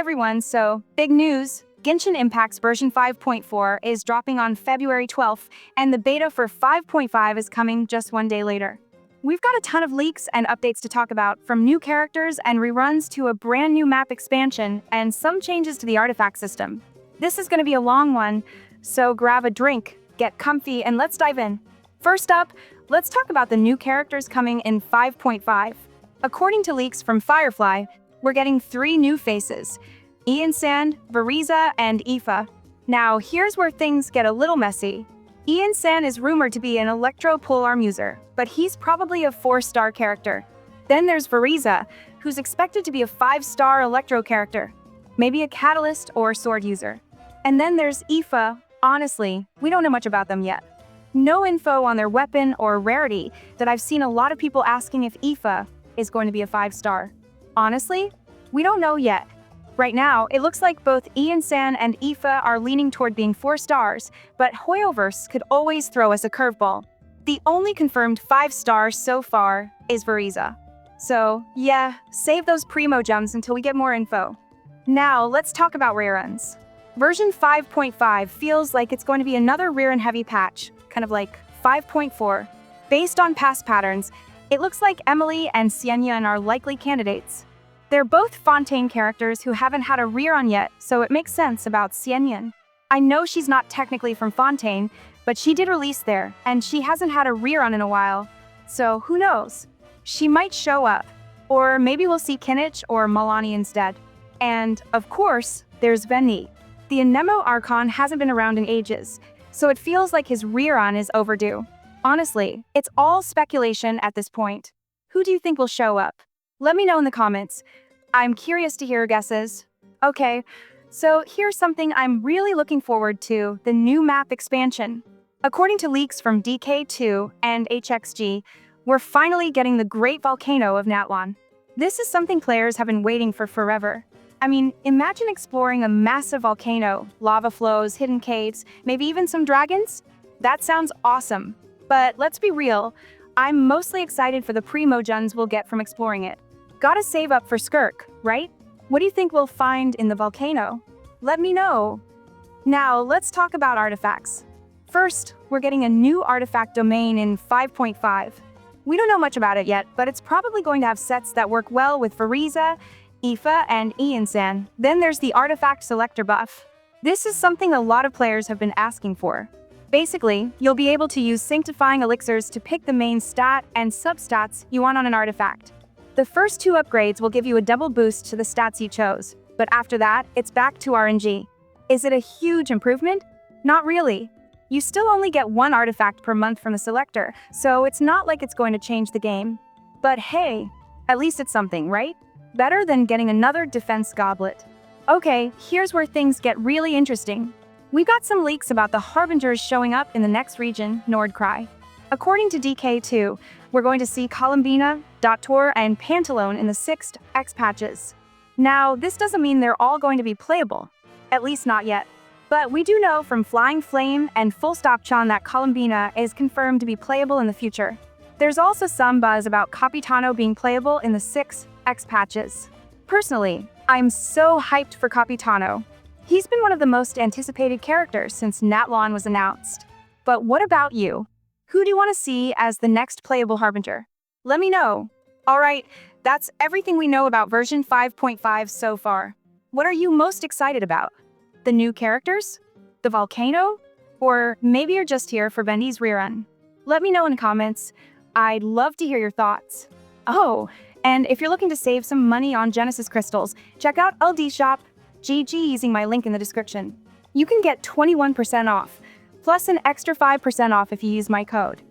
everyone, so big news! Genshin Impact's version 5.4 is dropping on February 12th, and the beta for 5.5 is coming just one day later. We've got a ton of leaks and updates to talk about, from new characters and reruns to a brand new map expansion and some changes to the artifact system. This is going to be a long one, so grab a drink, get comfy, and let's dive in. First up, let's talk about the new characters coming in 5.5. According to leaks from Firefly, we're getting 3 new faces: Ian-san, Veriza, and Aoife. Now, here's where things get a little messy. Ian-san is rumored to be an Electro Polearm user, but he's probably a 4-star character. Then there's Veriza, who's expected to be a 5-star Electro character, maybe a Catalyst or Sword user. And then there's Aoife. Honestly, we don't know much about them yet. No info on their weapon or rarity, that I've seen a lot of people asking if Aoife is going to be a 5-star. Honestly, we don't know yet. Right now, it looks like both Ian-san and Aoife are leaning toward being 4 stars, but RERUNS could always throw us a curveball. The only confirmed 5 stars so far is Veriza. So, yeah, save those primo gems until we get more info. Now, let's talk about RERUNS. Version 5.5 feels like it's going to be another rerun-heavy patch, kind of like 5.4. Based on past patterns, it looks like Emily and Xianyan are likely candidates. They're both Fontaine characters who haven't had a rerun yet, so it makes sense about Xianyan. I know she's not technically from Fontaine, but she did release there, and she hasn't had a rerun in a while. So who knows? She might show up. Or maybe we'll see Kinich or Milani instead. And, of course, there's Veni. The Anemo Archon hasn't been around in ages, so it feels like his rerun is overdue. Honestly, it's all speculation at this point. Who do you think will show up? Let me know in the comments. I'm curious to hear your guesses. Okay, so here's something I'm really looking forward to: the new map expansion. According to leaks from DK2 and HXG, we're finally getting the Great Volcano of Natlan. This is something players have been waiting for forever. I mean, imagine exploring a massive volcano, lava flows, hidden caves, maybe even some dragons? That sounds awesome. But let's be real, I'm mostly excited for the primogens we'll get from exploring it. Gotta save up for Skirk, right? What do you think we'll find in the volcano? Let me know. Now, let's talk about artifacts. First, we're getting a new artifact domain in 5.5. We don't know much about it yet, but it's probably going to have sets that work well with Veriza, Aoife, and Ian-san. Then there's the artifact selector buff. This is something a lot of players have been asking for. Basically, you'll be able to use sanctifying elixirs to pick the main stat and substats you want on an artifact. The first 2 upgrades will give you a double boost to the stats you chose, but after that, it's back to RNG. Is it a huge improvement? Not really. You still only get 1 artifact per month from the selector, so it's not like it's going to change the game. But hey, at least it's something, right? Better than getting another defense goblet. Okay, here's where things get really interesting. We got some leaks about the Harbingers showing up in the next region, Nordcry. According to DK2, we're going to see Columbina, Dottor, and Pantalone in the 6th X patches. Now, this doesn't mean they're all going to be playable, at least not yet. But we do know from Flying Flame and Full Stop Chan that Columbina is confirmed to be playable in the future. There's also some buzz about Capitano being playable in the 6th X patches. Personally, I'm so hyped for Capitano. He's been one of the most anticipated characters since Natlan was announced. But what about you? Who do you want to see as the next playable Harbinger? Let me know. Alright, that's everything we know about version 5.5 so far. What are you most excited about? The new characters? The volcano? Or maybe you're just here for Bendy's rerun? Let me know in the comments. I'd love to hear your thoughts. Oh, and if you're looking to save some money on Genesis crystals, check out LD Shop GG using my link in the description. You can get 21% off, plus an extra 5% off if you use my code.